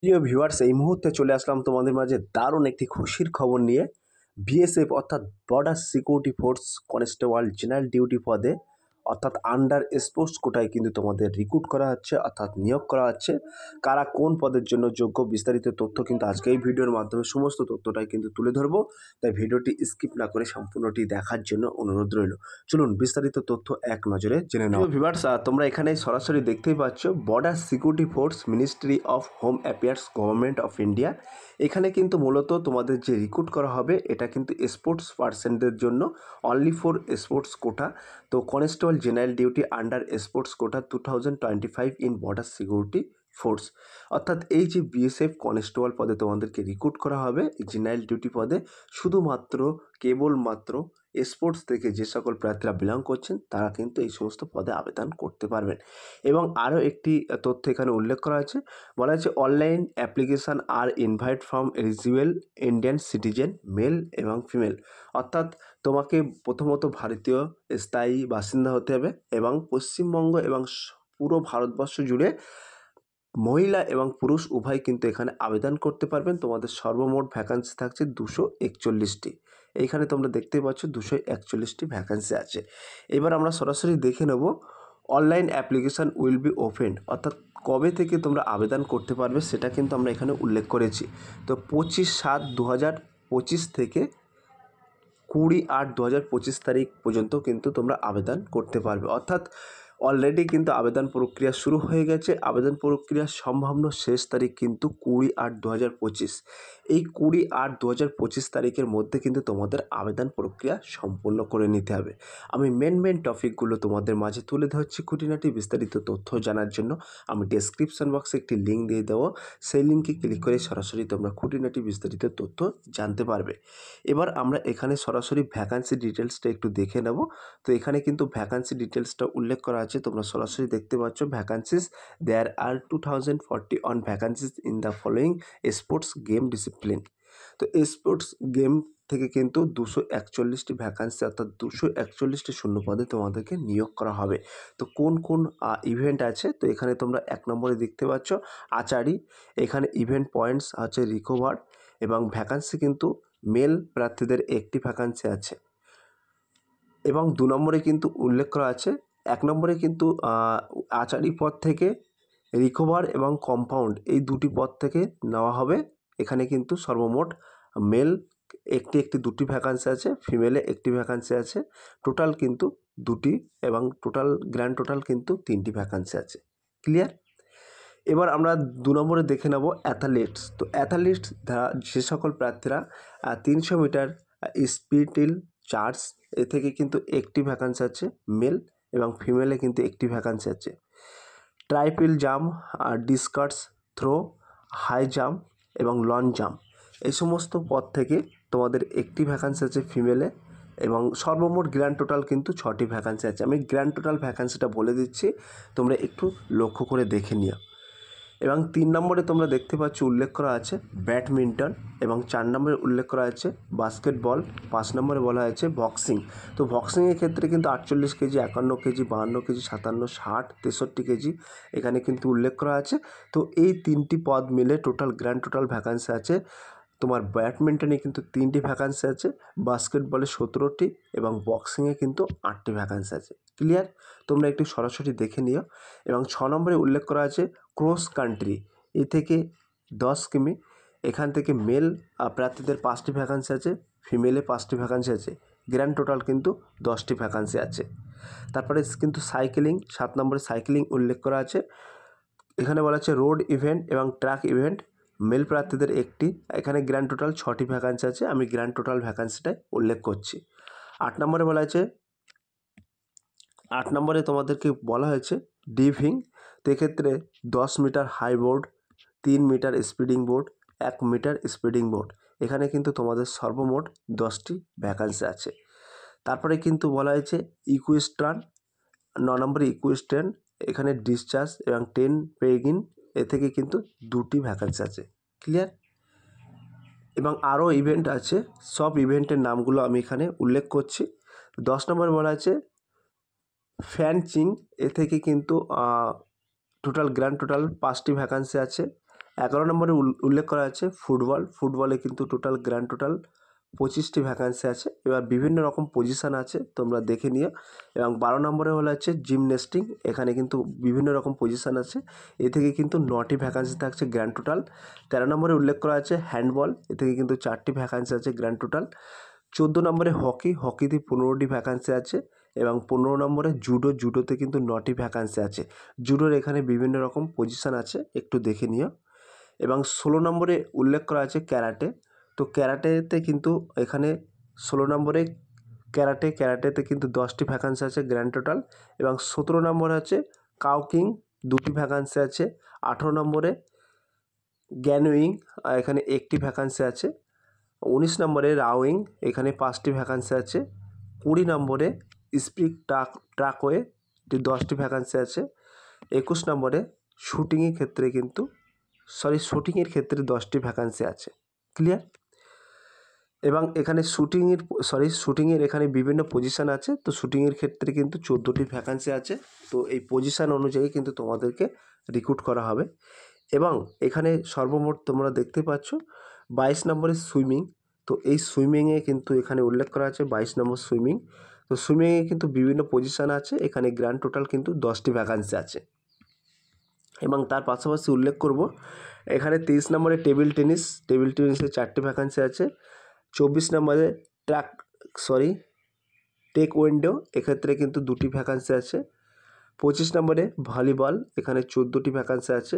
প্রিয় ভিউয়ার্স, এই মুহূর্তে চলে আসলাম তোমাদের মাঝে দারুণ একটি খুশির খবর নিয়ে। বিএসএফ অর্থাৎ border security force constable general duty পদে অর্থাৎ আন্ডার স্পোর্টস কোটায় কিন্তু তোমাদের রিক্রুট করা হচ্ছে, অর্থাৎ নিয়োগ করা হচ্ছে। কারা কোন পদের জন্য যোগ্য বিস্তারিত তথ্য কিন্তু আজকে এই ভিডিওর মাধ্যমে সমস্ত তথ্যটাই কিন্তু তুলে ধরবো। তাই ভিডিওটি স্কিপ না করে সম্পূর্ণটি দেখার জন্য অনুরোধ রইল। চলুন বিস্তারিত তথ্য এক নজরে জেনে নাও। ভিউয়ার্স, তোমরা এখানে সরাসরি দেখতেই পাচ্ছ border security force ministry of home affairs government of India. এখানে কিন্তু মূলত তোমাদের যে রিক্রুট করা হবে এটা কিন্তু স্পোর্টস পার্সনদের জন্য, অনলি ফর স্পোর্টস কোটা। তো constable general duty under sports quota 2025 in border security force. অর্থাৎ এই যে বিএসএফ কনস্টেবল পদে তোমাদেরকে রিক্রুট করা হবে জেনারেল ডিউটি পদে, শুধুমাত্র কেবলমাত্র স্পোর্টস থেকে যে সকল প্রার্থীরা বিলং করছেন তারা কিন্তু এই সমস্ত পদে আবেদন করতে পারবেন। এবং আরও একটি তথ্য এখানে উল্লেখ করা আছে, বলা হচ্ছে online application are invite from eligible Indian citizen male এবং ফিমেল। অর্থাৎ তোমাকে প্রথমত ভারতীয় স্থায়ী বাসিন্দা হতে হবে এবং পশ্চিমবঙ্গ এবং পুরো ভারতবর্ষ জুড়ে মহিলা এবং পুরুষ উভয় কিন্তু এখানে আবেদন করতে পারবেন। তোমাদের সর্বমোট ভ্যাকান্সি থাকছে 241টি। এইখানে তোমরা দেখতেই পাচ্ছ 241টি ভ্যাকান্সি আছে। এবার আমরা সরাসরি দেখে নেব online application will be open, অর্থাৎ কবে থেকে তোমরা আবেদন করতে পারবে সেটা কিন্তু আমরা এখানে উল্লেখ করেছি। তো 25/7/2025 থেকে 20/8/2025 তারিখ পর্যন্ত কিন্তু তোমরা আবেদন করতে পারবে। অর্থাৎ অলরেডি কিন্তু আবেদন প্রক্রিয়া শুরু হয়ে গেছে। আবেদন প্রক্রিয়ার সম্ভাব্য শেষ তারিখ কিন্তু 20/8/2025। এই 20/8/2025 তারিখের মধ্যে কিন্তু তোমাদের আবেদন প্রক্রিয়া সম্পূর্ণ করে নিতে হবে। আমি মেন টপিকগুলো তোমাদের মাঝে তুলে ধরছি। খুঁটিনাটি বিস্তারিত তথ্য জানার জন্য আমি ডেসক্রিপশন বক্সে একটি লিঙ্ক দিয়ে দেবো। সেই লিঙ্কে ক্লিক করে সরাসরি তোমরা খুঁটিনাটি বিস্তারিত তথ্য জানতে পারবে। এবার আমরা এখানে সরাসরি ভ্যাকান্সি ডিটেলসটা একটু দেখে নেব। তো এখানে কিন্তু ভ্যাকান্সি ডিটেলসটা উল্লেখ করা আছে, তোমরা সরাসরি দেখতে পাচ্ছ vacancies. There are 2041 vacancies in the following sports game discipline. তো স্পোর্টস গেম থেকে কিন্তু 241টি ভ্যাকান্সি অর্থাৎ 241টি শূন্য পদে তোমাদেরকে নিয়োগ করা হবে। তো কোন কোন ইভেন্ট আছে, তো এখানে তোমরা 1 নম্বরে দেখতে পাচ্ছ আচারি। এখানে ইভেন্ট পয়েন্টস আছে রিকভার এবং ভ্যাকান্সি কিন্তু মেল প্রার্থীদের একটি ভ্যাকান্সি আছে। এবং 2 নম্বরে কিন্তু উল্লেখ করা আছে, 1 নম্বরে কিন্তু আচারি পদ থেকে রিকভার এবং কম্পাউন্ড এই দুটি পদ থেকে নেওয়া হবে। এখানে কিন্তু সর্বমোট মেল একটি দুটি ভ্যাকান্সি আছে, ফিমেলে একটি ভ্যাকান্সি আছে। টোটাল কিন্তু দুটি এবং গ্র্যান্ড টোটাল কিন্তু 3টি ভ্যাকান্সি আছে। ক্লিয়ার? এবার আমরা 2 নম্বরে দেখে নেব অ্যাথলেটস। তো অ্যাথলেটস যে সকল প্রার্থীরা 300 মিটার স্পিডিল চার্জ এ থেকে কিন্তু একটি ভ্যাকান্সি আছে মেল এবং ফিমেলে কিন্তু একটি ভ্যাকান্সি আছে। Triple jump, discus throw, high jump এবং লং জাম্প এই সমস্ত পদ থেকে তোমাদের একটি ভ্যাকান্সি আছে ফিমেলে এবং সর্বমোট গ্র্যান্ড টোটাল কিন্তু 6টি ভ্যাকান্সি আছে। আমি গ্র্যান্ড টোটাল ভ্যাকান্সিটা বলে দিচ্ছি, তোমরা একটু লক্ষ্য করে দেখে নিও। এবং 3 নম্বরে তোমরা দেখতে পাচ্ছ উল্লেখ করা আছে ব্যাডমিন্টন এবং 4 নম্বরে উল্লেখ করা আছে বাস্কেটবল, 5 নম্বরে বলা হয়েছে বক্সিং। তো বক্সিংয়ের ক্ষেত্রে কিন্তু 48 কেজি, 51 কেজি, 52 কেজি, 57, 60, 63 কেজি এখানে কিন্তু উল্লেখ করা আছে। তো এই 3টি পদ মিলে টোটাল গ্র্যান্ড টোটাল ভ্যাকান্সি আছে। তোমার ব্যাডমিন্টনে কিন্তু 3টি ভ্যাকান্সি আছে, বাস্কেটবলে 17টি এবং বক্সিংয়ে কিন্তু 8টি ভ্যাকান্সি আছে। ক্লিয়ার? তোমরা একটু সরাসরি দেখে নিও। এবং 6 নম্বরে উল্লেখ করা আছে ক্রস কান্ট্রি, এ থেকে 10 কিমি। এখান থেকে মেল প্রার্থীদের 5টি ভ্যাকান্সি আছে, ফিমেলে 5টি ভ্যাকান্সি আছে। গ্র্যান্ড টোটাল কিন্তু 10টি ভ্যাকান্সি আছে। তারপরে কিন্তু সাইকেলিং, 7 নম্বরে সাইকেলিং উল্লেখ করা আছে। এখানে বলা আছে রোড ইভেন্ট এবং ট্র্যাক ইভেন্ট, মেল প্রার্থীদের একটি। এখানে গ্র্যান্ড টোটাল 6টি ভ্যাকান্সি আছে, আমি গ্র্যান্ড টোটাল ভ্যাকান্সিটাই উল্লেখ করছি। 8 নম্বরে বলা আছে 8 নম্বরে তোমাদেরকে বলা হয়েছে ডিভিং। তো এক্ষেত্রে 10 metre high board, 3 metre speeding board, 1 metre speeding board এখানে কিন্তু তোমাদের সর্বমোট 10টি ভ্যাকান্সি আছে। তারপরে কিন্তু বলা হয়েছে ইকুয়েস্ট্রান, 9 নম্বরে ইকুয়েস্ট্রান এখানে ডিসচার্জ এবং 10 পেগিন এ থেকে কিন্তু 2টি ভ্যাকান্সি আছে। ক্লিয়ার? এবং আরও ইভেন্ট আছে, সব ইভেন্টের নামগুলো আমি এখানে উল্লেখ করছি। 10 নম্বরে বলা আছে ফ্যানচিং, এ থেকে কিন্তু টোটাল গ্র্যান্ড টোটাল 5টি ভ্যাকান্সি আছে। 11 নম্বরে উল্লেখ করা আছে ফুটবলে কিন্তু গ্র্যান্ড টোটাল 25টি ভ্যাকান্সি আছে। এবার বিভিন্ন রকম পজিশান আছে, তোমরা দেখে নিও। এবং 12 নম্বরে হচ্ছে জিমন্যাস্টিক, এখানে কিন্তু বিভিন্ন রকম পজিশান আছে, এ থেকে কিন্তু 9টি ভ্যাকান্সি থাকছে গ্র্যান্ড টোটাল। 13 নম্বরে উল্লেখ করা আছে হ্যান্ডবল, এ থেকে কিন্তু 4টি ভ্যাকান্সি আছে গ্র্যান্ড টোটাল। 14 নম্বরে হকিতে 15টি ভ্যাকান্সি আছে। এবং 15 নম্বরে জুডোতে কিন্তু 9টি ভ্যাকান্সি আছে। জুডোর এখানে বিভিন্ন রকম পজিশান আছে, একটু দেখে নিও। এবং 16 নম্বরে উল্লেখ করা আছে ক্যারাটে, তো ক্যারাটেতে কিন্তু এখানে 16 নম্বরে ক্যারাটেতে কিন্তু 10টি ভ্যাকান্সি আছে গ্র্যান্ড টোটাল। এবং 17 নম্বরে আছে কাউকিং, 2টি ভ্যাকান্সি আছে। 18 নম্বরে গ্যানুইং, এখানে 1টি ভ্যাকান্সি আছে। 19 নম্বরে রাউইং, এখানে 5টি ভ্যাকান্সি আছে। 20 নম্বরে স্পিক ট্রাকওয়ে, 10টি ভ্যাকান্সি আছে। 21 নম্বরে শুটিংয়ের ক্ষেত্রে 10টি ভ্যাকান্সি আছে। ক্লিয়ার? এবং এখানে শুটিংয়ের এখানে বিভিন্ন পজিশান আছে, তো শুটিংয়ের ক্ষেত্রে কিন্তু 14টি ভ্যাকান্সি আছে। তো এই পজিশান অনুযায়ী কিন্তু তোমাদেরকে রিক্রুট করা হবে। এবং এখানে সর্বমোট তোমরা দেখতে পাচ্ছ 22 নম্বরে সুইমিং, তো এই সুইমিংয়ে কিন্তু এখানে উল্লেখ করা আছে 22 নম্বর সুইমিং। তো সুইমিংয়ে কিন্তু বিভিন্ন পজিশান আছে, এখানে গ্র্যান্ড টোটাল কিন্তু 10টি ভ্যাকান্সি আছে। এবং তার পাশাপাশি উল্লেখ করব এখানে 23 নম্বরে টেবিল টেনিসে 4টি ভ্যাকান্সি আছে। 24 নম্বরে টেকওয়েন্ডো, এক্ষেত্রে কিন্তু 2টি ভ্যাকান্সি আছে। 25 নম্বরে ভলিবল, এখানে 14টি ভ্যাকান্সি আছে।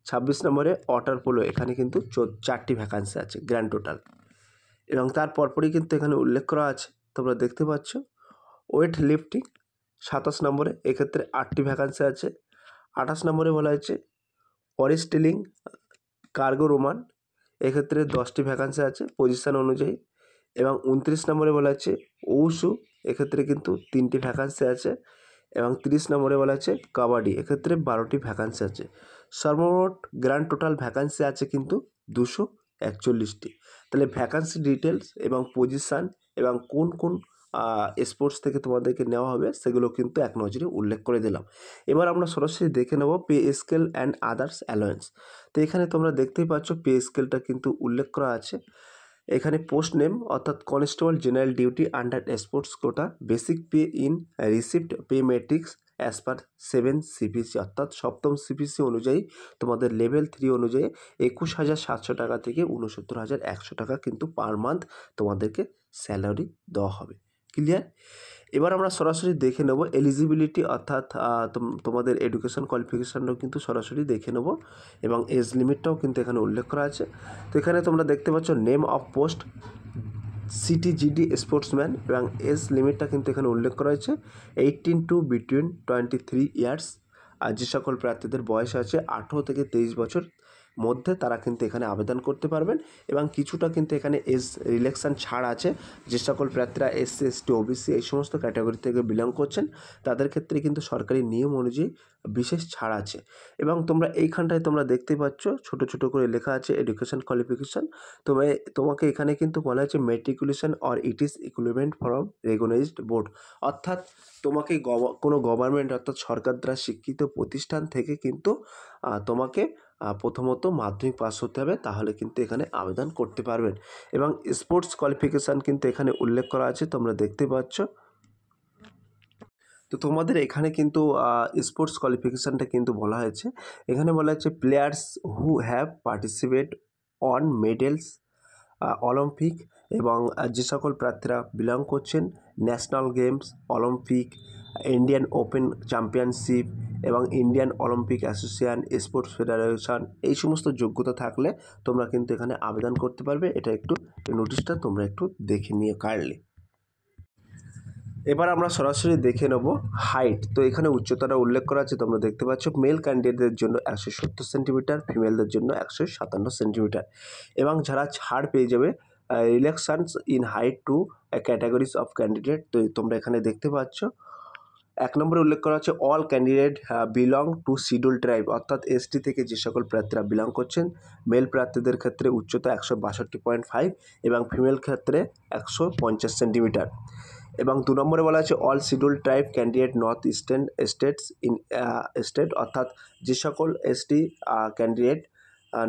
26 নম্বরে ওয়াটার পোলো, এখানে কিন্তু 4টি ভ্যাকান্সি আছে গ্র্যান্ড টোটাল। এবং তার পরপরই কিন্তু এখানে উল্লেখ করা আছে, তোমরা দেখতে পাচ্ছ ওয়েট লিফটিং 27 নম্বরে, এক্ষেত্রে 8টি ভ্যাকান্সি আছে। 28 নম্বরে বলা হয়েছে অরিস্টিলিং কার্গো রোমান, এক্ষেত্রে 10টি ভ্যাকান্সি আছে পজিশান অনুযায়ী। এবং 29 নম্বরে বলা হচ্ছে ওউসু, এক্ষেত্রে কিন্তু 3টি ভ্যাকান্সি আছে। এবং 30 নম্বরে বলা আছে কাবাডি, এক্ষেত্রে 12টি ভ্যাকান্সি আছে। সর্বমোট গ্র্যান্ড টোটাল ভ্যাকান্সি আছে কিন্তু 241টি। তাহলে ভ্যাকান্সি ডিটেলস এবং পজিশান এবং কোন স্পোর্টস থেকে তোমাদেরকে নেওয়া হবে সেগুলো কিন্তু এক নজরে উল্লেখ করে দিলাম। এবার আমরা সরাসরি দেখে নেব pay scale and others alliance. তো এখানে তোমরা দেখতেই পাচ্ছ পে স্কেলটা কিন্তু উল্লেখ করা আছে। এখানে পোস্ট নেম অর্থাৎ constable general duty under sports quota, basic pay in receipt pay matrix as per 7 CPC, অর্থাৎ 7ম সিপিসি অনুযায়ী তোমাদের লেভেল 3 অনুযায়ী 21,700 টাকা থেকে 69,100 টাকা কিন্তু পার মান্থ তোমাদেরকে স্যালারি দেওয়া হবে। ক্লিয়ার? এবার আমরা সরাসরি দেখে নেব এলিজিবিলিটি, অর্থাৎ তোমাদের এডুকেশন কোয়ালিফিকেশানটাও কিন্তু সরাসরি দেখে নেব। এবং এজ লিমিটটাও কিন্তু এখানে উল্লেখ করা আছে। তো এখানে তোমরা দেখতে পাচ্ছ নেম অফ পোস্ট সিটিজিডি স্পোর্টসম্যান, এবং এজ লিমিটটা কিন্তু এখানে উল্লেখ করা হয়েছে 18 টু বিটুইন 23 ইয়ার্স। আর যে সকল প্রার্থীদের বয়স আছে 18 থেকে 23 বছর মধ্যে, তারা কিন্তু এখানে আবেদন করতে পারবেন। এবং কিছুটা কিন্তু এখানে এজ রিল্যাক্সেশন ছাড় আছে, যে সকল প্রার্থীরা এসসি এসটি ওবিসি এই সমস্ত ক্যাটাগরি থেকে বিলং করছেন তাদের ক্ষেত্রে কিন্তু সরকারি নিয়ম অনুযায়ী বিশেষ ছাড় আছে। এবং তোমরা এইখানটায় তোমরা দেখতে পাচ্ছ ছোট ছোট করে লেখা আছে এডুকেশন কোয়ালিফিকেশান। তোমাকে এখানে কিন্তু বলা হয়েছে matriculation or it is equivalent from recognized board, অর্থাৎ তোমাকে কোনো গভর্নমেন্ট অর্থাৎ সরকার দ্বারা স্বীকৃত প্রতিষ্ঠান থেকে কিন্তু তোমাকে প্রথমত মাধ্যমিক পাস হতে হবে, তাহলে কিন্তু এখানে আবেদন করতে পারবেন। এবং স্পোর্টস কোয়ালিফিকেশান কিন্তু এখানে উল্লেখ করা আছে, তোমরা দেখতে পাচ্ছ। তো তোমাদের এখানে কিন্তু স্পোর্টস কোয়ালিফিকেশানটা কিন্তু বলা হয়েছে, এখানে বলা হচ্ছে players who have participate on medals Olympic, এবং যে সকল প্রার্থীরা বিলং করছেন national games, Olympic, Indian open championship এবং Indian Olympic association, sports federation, এই সমস্ত যোগ্যতা থাকলে তোমরা কিন্তু এখানে আবেদন করতে পারবে। এটা একটু নোটিশটা তোমরা একটু দেখে নিয়ে কাইন্ডলি। এবার আমরা সরাসরি দেখে নেব হাইট। তো এখানে উচ্চতাটা উল্লেখ করা আছে, তোমরা দেখতে পাচ্ছ মেল ক্যান্ডিডেটদের জন্য 170 সেন্টিমিটার, ফিমেলদের জন্য 157 সেন্টিমিটার। এবং যারা ছাড় পেয়ে যাবে relaxations in height to categories of candidate, তো তোমরা এখানে দেখতে পাচ্ছ 1 নম্বরে উল্লেখ করা হচ্ছে all candidate belong to schedule tribe, অর্থাৎ এসটি থেকে যে সকল প্রার্থীরা বিলং করছেন মেল প্রার্থীদের ক্ষেত্রে উচ্চতা 162.5 এবং ফিমেল ক্ষেত্রে 150 সেন্টিমিটার। এবং 2 নম্বরে বলা আছে all schedule tribe candidate north eastern states in state, অর্থাৎ যে সকল এসটি ক্যান্ডিডেট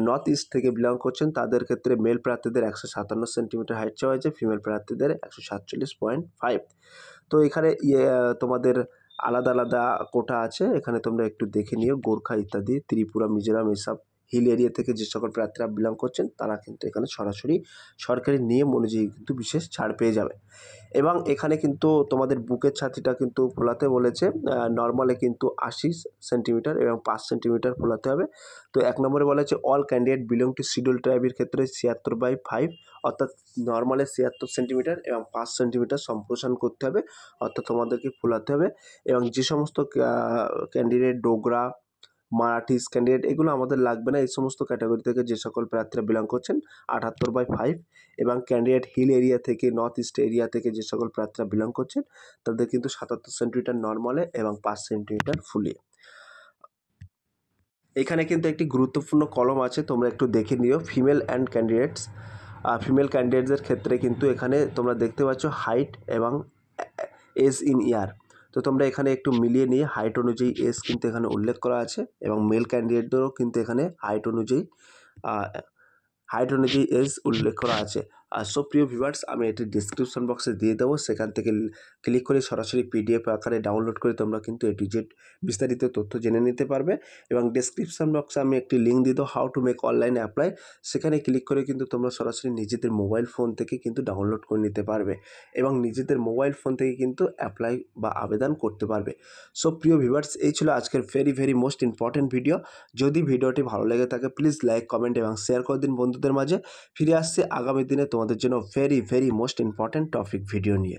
নর্থ ইস্ট থেকে বিলং করছেন তাদের ক্ষেত্রে মেল প্রার্থীদের 157 সেন্টিমিটার হাইট চাওয়া হয়েছে, ফিমেল প্রার্থীদের 147.5। তো এখানে তোমাদের আলাদা আলাদা কোটা আছে, এখানে তোমরা একটু দেখে নিও। গোর্খা ইত্যাদি, ত্রিপুরা, মিজোরাম এসব হিল এরিয়া থেকে যে সকল প্রার্থীরা বিলং করছেন তারা কিন্তু এখানে সরাসরি সরকারি নিয়ম অনুযায়ী কিন্তু বিশেষ ছাড় পেয়ে যাবে। এবং এখানে কিন্তু তোমাদের বুকের ছাতিটা কিন্তু ফোলাতে বলেছে, নর্মালে কিন্তু 80 সেন্টিমিটার এবং 5 সেন্টিমিটার ফোলাতে হবে। তো 1 নম্বরে বলা হচ্ছে all candidate belong to schedule ট্রাইবের ক্ষেত্রে 76/5, অর্থাৎ নর্মালে 76 সেন্টিমিটার এবং 5 সেন্টিমিটার সম্প্রসারণ করতে হবে, অর্থাৎ তোমাদেরকে ফোলাতে হবে। এবং যে সমস্ত ক্যান্ডিডেট ডোগরা, মারাঠিস ক্যান্ডিডেট এগুলো আমাদের লাগবে না। এই সমস্ত ক্যাটাগরি থেকে যে সকল প্রার্থীরা বিলং করছেন 78/5, এবং ক্যান্ডিডেট হিল এরিয়া থেকে, নর্থ ইস্ট এরিয়া থেকে যে সকল প্রার্থীরা বিলং করছেন তাদের কিন্তু 77 সেন্টিমিটার নর্মালে এবং 5 সেন্টিমিটার ফুলিয়ে। এখানে কিন্তু একটি গুরুত্বপূর্ণ কলম আছে, তোমরা একটু দেখে নিও। ফিমেল অ্যান্ড ক্যান্ডিডেটস, ফিমেল ক্যান্ডিডেটসদের ক্ষেত্রে কিন্তু এখানে তোমরা দেখতে পাচ্ছ হাইট এবং এজ ইন ইয়ার। তো তোমরা এখানে একটু মিলিয়ে নিয়ে হাইট অনুযায়ী এজ কিন্তু এখানে উল্লেখ করা আছে, এবং মেল ক্যান্ডিডেটদেরও কিন্তু এখানে হাইট অনুযায়ী এজ উল্লেখ করা আছে। আর সো প্রিয় ভিউয়ার্স, আমি এটি ডিসক্রিপশন বক্সে দিয়ে দেবো, সেখান থেকে ক্লিক করে সরাসরি পিডিএফ আকারে ডাউনলোড করে তোমরা কিন্তু এ টু জেড বিস্তারিত তথ্য জেনে নিতে পারবে। এবং ডিসক্রিপশন বক্সে আমি একটি লিঙ্ক দিয়ে দেবো, how to make online apply, সেখানে ক্লিক করে কিন্তু তোমরা সরাসরি নিজেদের মোবাইল ফোন থেকে কিন্তু ডাউনলোড করে নিতে পারবে এবং নিজেদের মোবাইল ফোন থেকে কিন্তু অ্যাপ্লাই বা আবেদন করতে পারবে। সো প্রিয় ভিউয়ার্স, এই ছিল আজকের ভেরি মোস্ট ইম্পর্টেন্ট ভিডিও। যদি ভিডিওটি ভালো লেগে থাকে প্লিজ লাইক, কমেন্ট এবং শেয়ার করে দিন বন্ধুদের মাঝে। ফিরে আসছি আগামী দিনে তোমাদের জন্য very most important topic video নিয়ে।